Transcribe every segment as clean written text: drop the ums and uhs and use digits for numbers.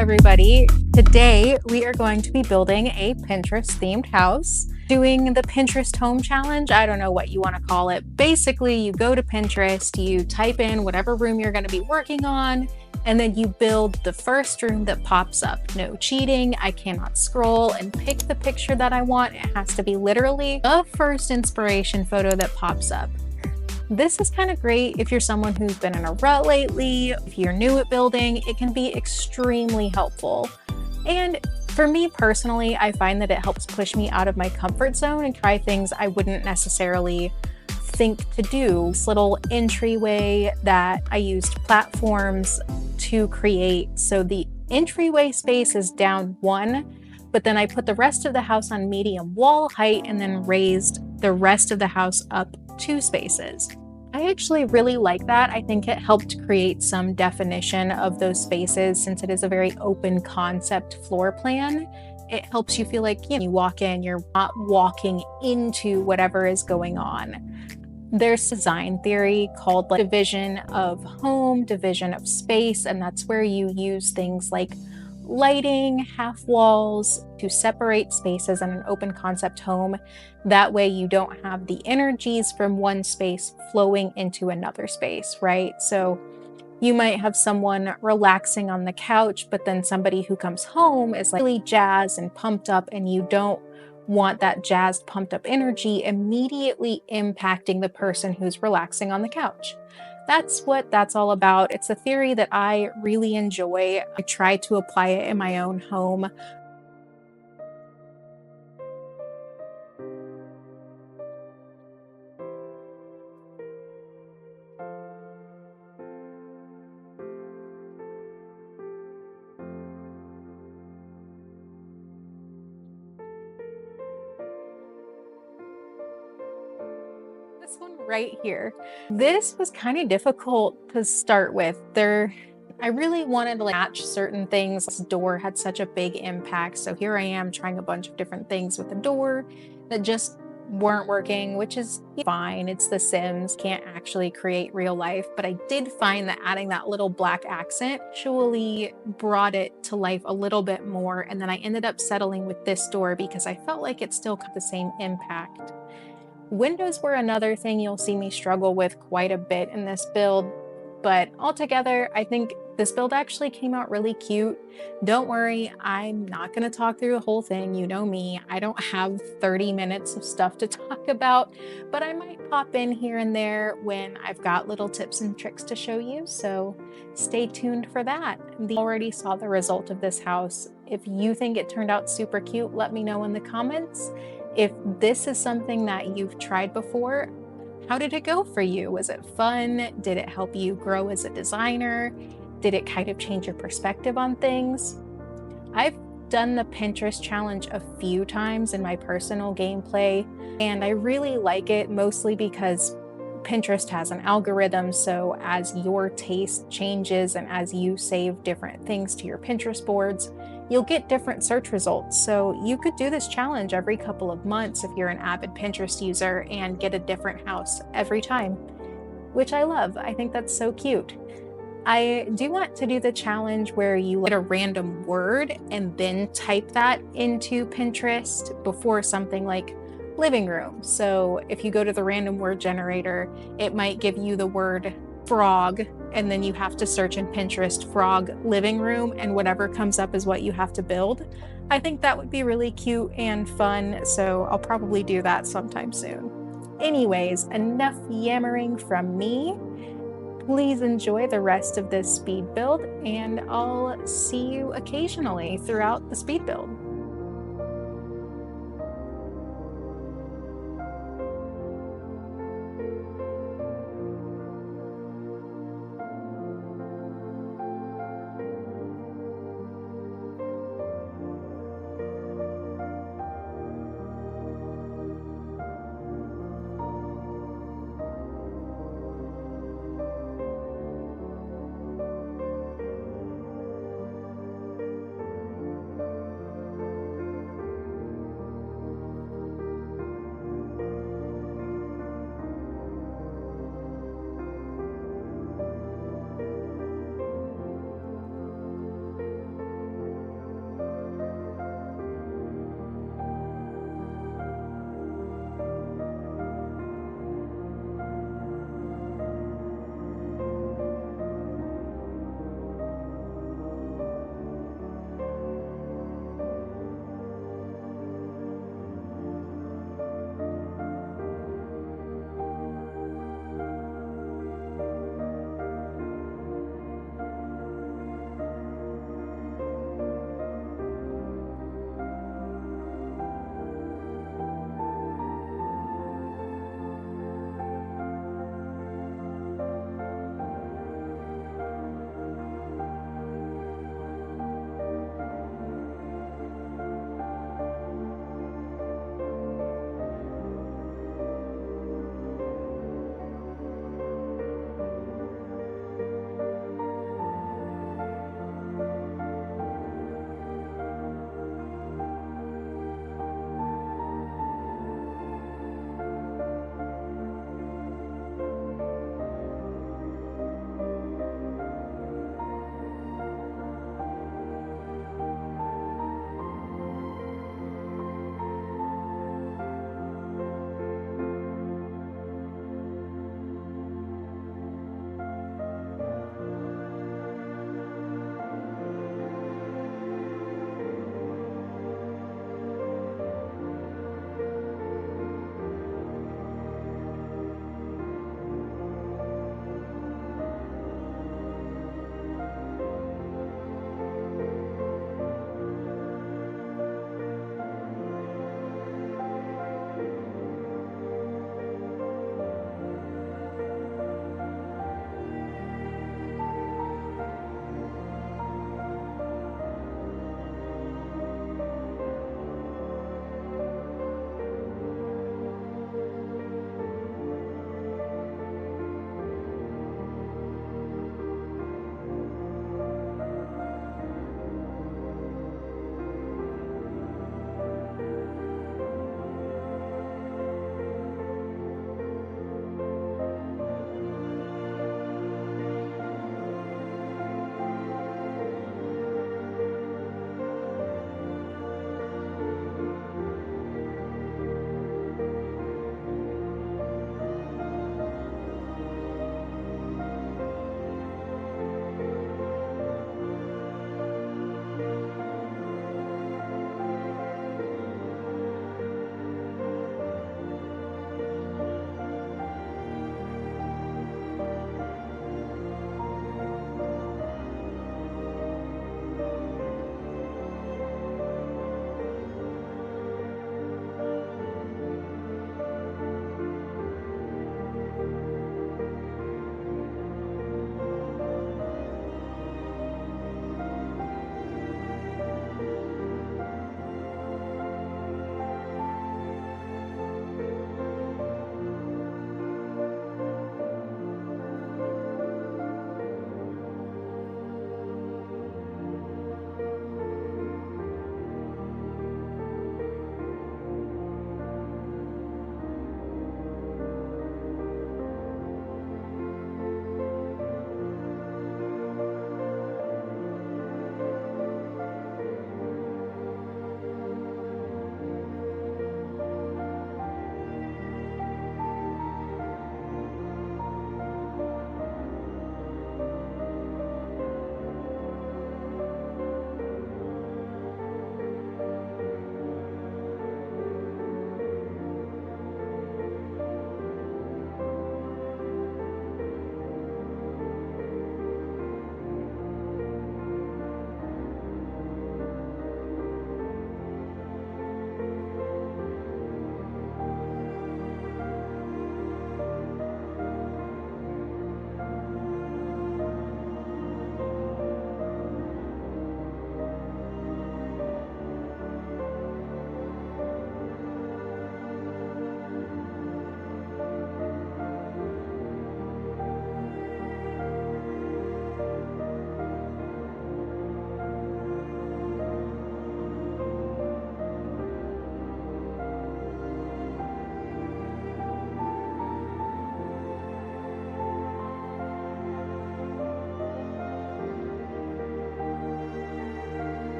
everybody. Today we are going to be building a Pinterest themed house, doing the Pinterest home challenge. I don't know what you want to call it. Basically, you go to Pinterest, you type in whatever room you're going to be working on, and then you build the first room that pops up. No cheating. I cannot scroll and pick the picture that I want. It has to be literally the first inspiration photo that pops up. This is kind of great if you're someone who's been in a rut lately. If you're new at building, it can be extremely helpful. And for me personally, I find that it helps push me out of my comfort zone and try things I wouldn't necessarily think to do. This little entryway that I used platforms to create. So the entryway space is down one, but then I put the rest of the house on medium wall height and then raised the rest of the house up 2 spaces. I actually really like that. I think it helped create some definition of those spaces since it is a very open concept floor plan. It helps you feel like you walk in, you're not walking into whatever is going on. There's design theory called division of home, division of space, and that's where you use things like lighting, half walls to separate spaces in an open concept home. That way you don't have the energies from one space flowing into another space, right? So you might have someone relaxing on the couch, but then somebody who comes home is like really jazzed and pumped up, and you don't want that jazzed, pumped up energy immediately impacting the person who's relaxing on the couch. That's what that's all about. It's a theory that I really enjoy. I try to apply it in my own home. This one right here. This was kind of difficult to start with. I really wanted to match certain things. This door had such a big impact. So here I am trying a bunch of different things with the door that just weren't working, which is fine. It's The Sims, can't actually create real life. But I did find that adding that little black accent actually brought it to life a little bit more. And then I ended up settling with this door because I felt like it still got the same impact. Windows were another thing you'll see me struggle with quite a bit in this build, but altogether, I think this build actually came out really cute. Don't worry, I'm not going to talk through the whole thing. You know me, I don't have 30 minutes of stuff to talk about, but I might pop in here and there when I've got little tips and tricks to show you, so stay tuned for that. You already saw the result of this house. If you think it turned out super cute, let me know in the comments. If this is something that you've tried before, how did it go for you? Was it fun? Did it help you grow as a designer? Did it kind of change your perspective on things? I've done the Pinterest challenge a few times in my personal gameplay, and I really like it mostly because Pinterest has an algorithm, so as your taste changes and as you save different things to your Pinterest boards, you'll get different search results. So you could do this challenge every couple of months if you're an avid Pinterest user and get a different house every time, which I love. I think that's so cute. I do want to do the challenge where you get a random word and then type that into Pinterest before something like living room. So if you go to the random word generator, it might give you the word frog, and then you have to search in Pinterest frog living room, and whatever comes up is what you have to build. I think that would be really cute and fun, so I'll probably do that sometime soon. Anyways, enough yammering from me. Please enjoy the rest of this speed build, and I'll see you occasionally throughout the speed build.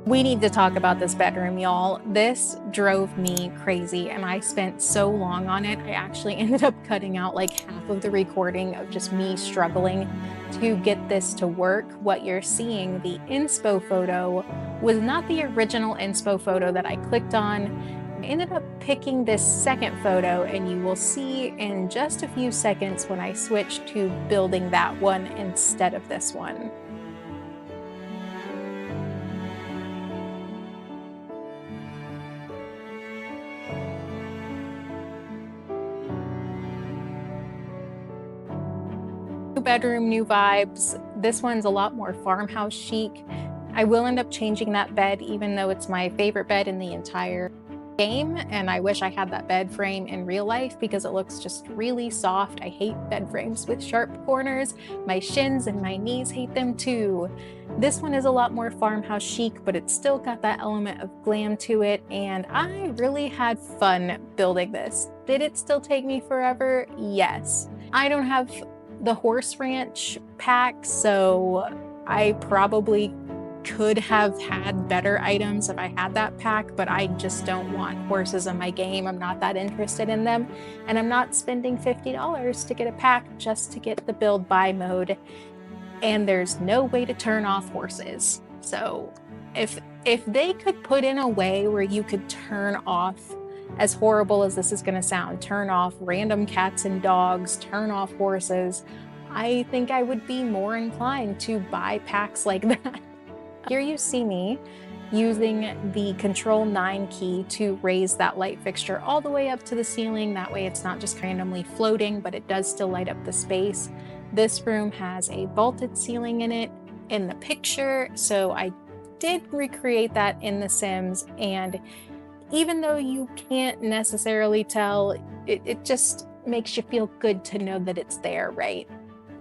We need to talk about this bedroom, y'all. This drove me crazy and I spent so long on it. I actually ended up cutting out like half of the recording of just me struggling to get this to work. What you're seeing, the inspo photo, was not the original inspo photo that I clicked on. I ended up picking this second photo, and you will see in just a few seconds when I switch to building that one instead of this one. New bedroom, new vibes. This one's a lot more farmhouse chic. I will end up changing that bed, even though it's my favorite bed in the entire game, and I wish I had that bed frame in real life because it looks just really soft. I hate bed frames with sharp corners. My shins and my knees hate them too. This one is a lot more farmhouse chic, but it's still got that element of glam to it, and I really had fun building this. Did it still take me forever? Yes. I don't have the horse ranch pack, so I probably could have had better items if I had that pack, but I just don't want horses in my game. I'm not that interested in them, and I'm not spending $50 to get a pack just to get the build buy mode, and there's no way to turn off horses. So if they could put in a way where you could turn off, as horrible as this is going to sound, turn off random cats and dogs, turn off horses, I think I would be more inclined to buy packs like that. Here you see me using the Control 9 key to raise that light fixture all the way up to the ceiling. That way it's not just randomly floating, but it does still light up the space. This room has a vaulted ceiling in it in the picture, so I did recreate that in The Sims, and even though you can't necessarily tell, it just makes you feel good to know that it's there, right?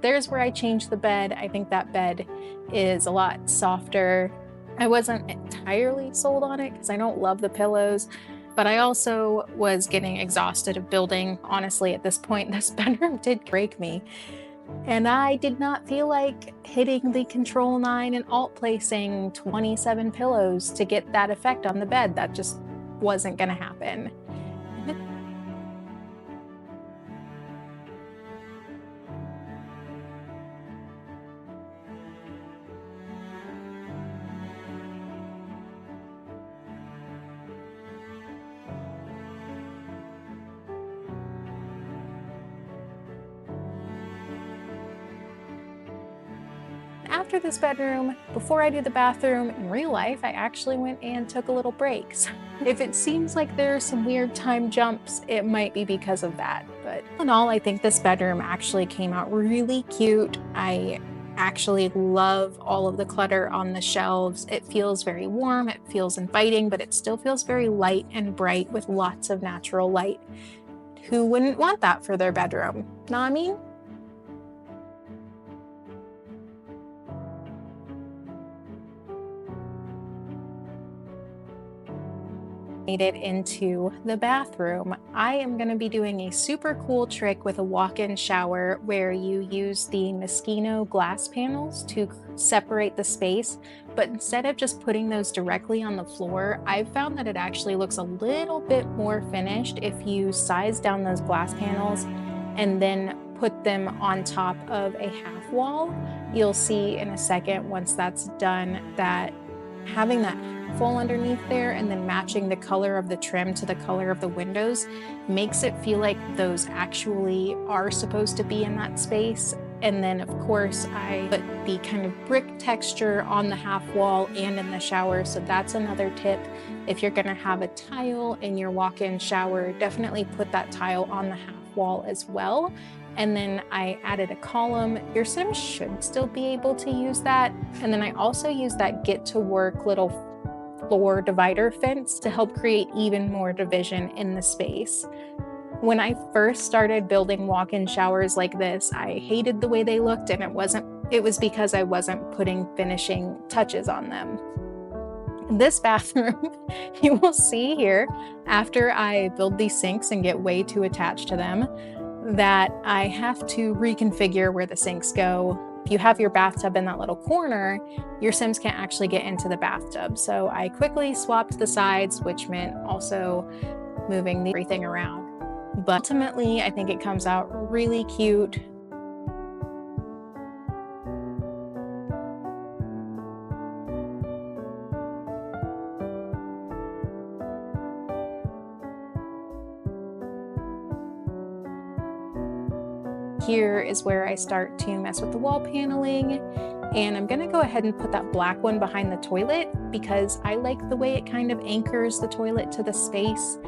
There's where I changed the bed. I think that bed is a lot softer. I wasn't entirely sold on it because I don't love the pillows, but I also was getting exhausted of building. Honestly, at this point, this bedroom did break me, and I did not feel like hitting the Control 9 and alt placing 27 pillows to get that effect on the bed. That just wasn't going to happen. After this bedroom, before I do the bathroom, in real life, I actually went and took a little break. So if it seems like there are some weird time jumps, it might be because of that. But all in all, I think this bedroom actually came out really cute. I actually love all of the clutter on the shelves. It feels very warm, it feels inviting, but it still feels very light and bright with lots of natural light. Who wouldn't want that for their bedroom? Know what I mean? Made it into the bathroom. I am going to be doing a super cool trick with a walk-in shower where you use the Moschino glass panels to separate the space, but instead of just putting those directly on the floor, I've found that it actually looks a little bit more finished if you size down those glass panels and then put them on top of a half wall. You'll see in a second, once that's done, that having that full underneath there and then matching the color of the trim to the color of the windows makes it feel like those actually are supposed to be in that space. And then of course I put the kind of brick texture on the half wall and in the shower, so that's another tip. If you're gonna have a tile in your walk-in shower, definitely put that tile on the half wall as well. And then I added a column. Your Sims should still be able to use that. And then I also used that get to work little floor divider fence to help create even more division in the space. When I first started building walk-in showers like this, I hated the way they looked, and it was because I wasn't putting finishing touches on them. This bathroom, you will see here, after I build these sinks and get way too attached to them, that I have to reconfigure where the sinks go. If you have your bathtub in that little corner, your Sims can't actually get into the bathtub. So I quickly swapped the sides, which meant also moving everything around. But ultimately, I think it comes out really cute. Here is where I start to mess with the wall paneling, and I'm gonna go ahead and put that black one behind the toilet because I like the way it kind of anchors the toilet to the space.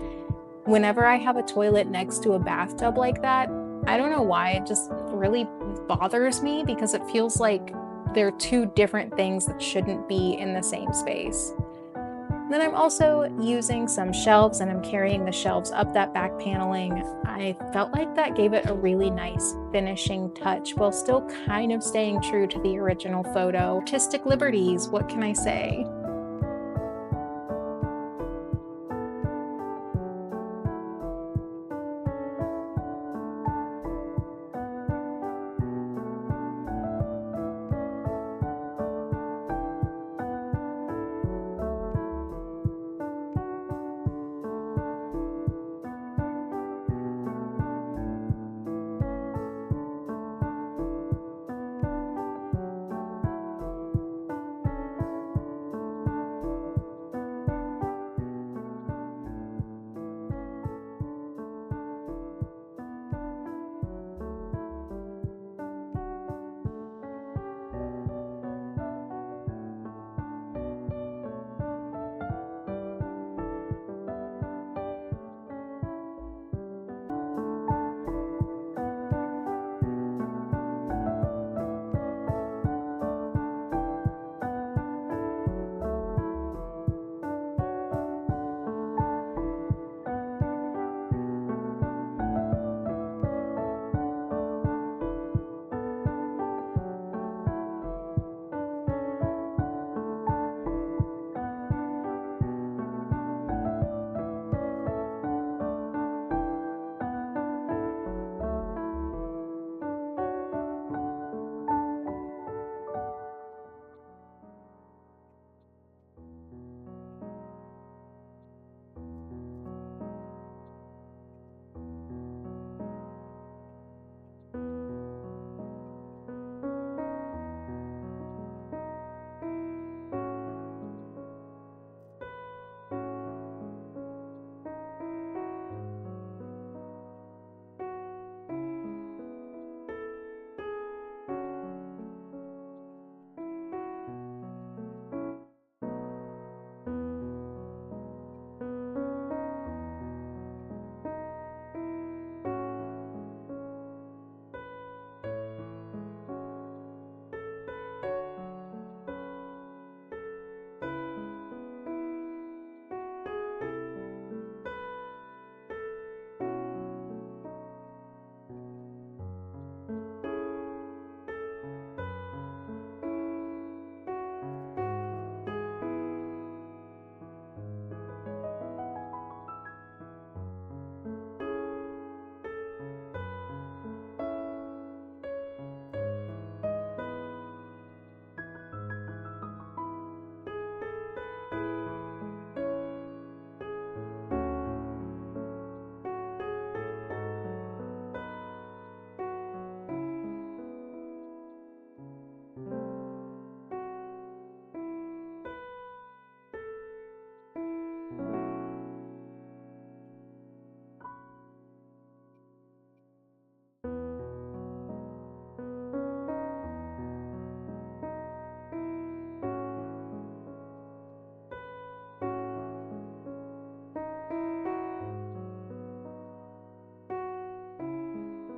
Whenever I have a toilet next to a bathtub like that, I don't know why, it just really bothers me because it feels like they're two different things that shouldn't be in the same space. Then I'm also using some shelves, and I'm carrying the shelves up that back paneling. I felt like that gave it a really nice finishing touch while still kind of staying true to the original photo. Artistic liberties, what can I say?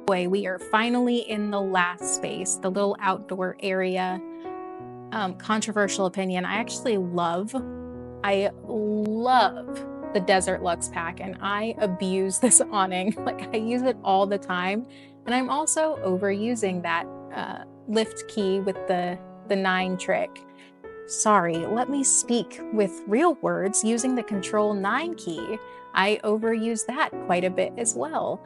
We are finally in the last space, the little outdoor area. Controversial opinion, I love the Desert Luxe pack, and I abuse this awning. Like, I use it all the time. And I'm also overusing that lift key with the 9 trick. Sorry, let me speak with real words using the Control 9 key. I overuse that quite a bit as well.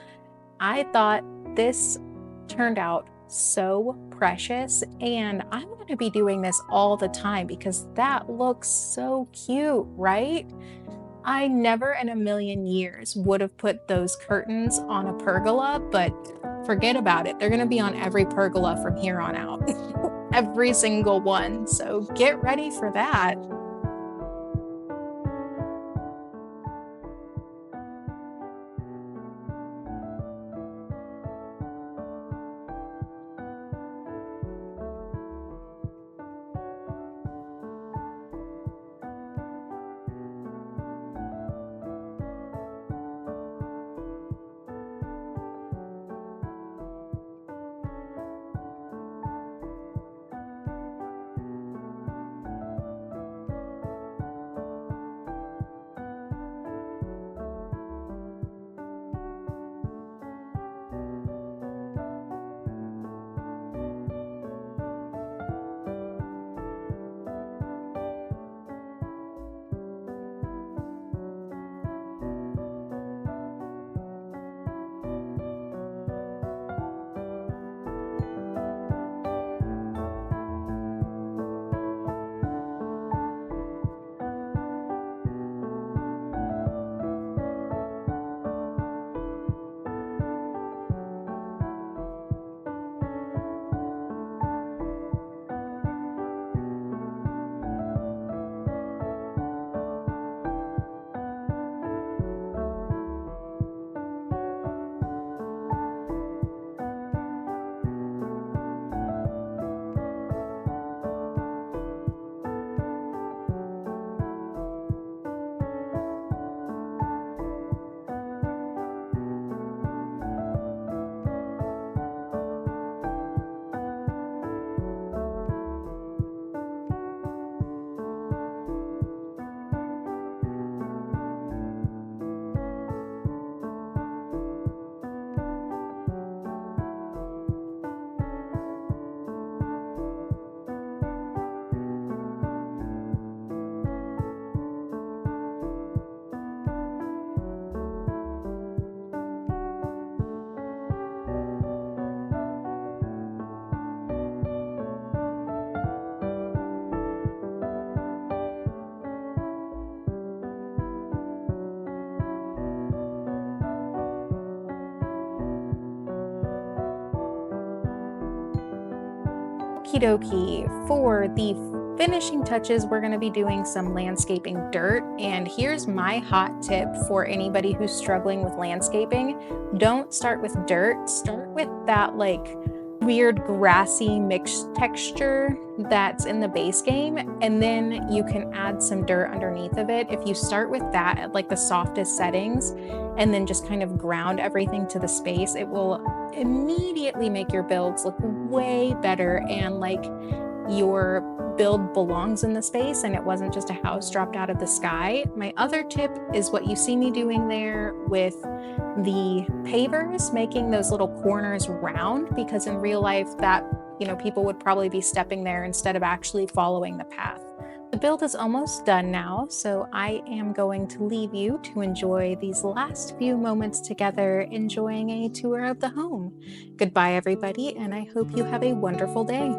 I thought this turned out so precious, and I'm going to be doing this all the time because that looks so cute, right? I never in a million years would have put those curtains on a pergola, but forget about it. They're going to be on every pergola from here on out. Every single one. So get ready for that. Okie dokie. For the finishing touches, we're going to be doing some landscaping dirt. And here's my hot tip for anybody who's struggling with landscaping. Don't start with dirt. Start with that like weird grassy mixed texture that's in the base game, and then you can add some dirt underneath of it. If you start with that at like the softest settings and then just kind of ground everything to the space, it will immediately make your builds look way better and like your build belongs in the space and it wasn't just a house dropped out of the sky. My other tip is what you see me doing there with the pavers, making those little corners round, because in real life that, people would probably be stepping there instead of actually following the path. The build is almost done now, so I am going to leave you to enjoy these last few moments together, enjoying a tour of the home. Goodbye, everybody, and I hope you have a wonderful day.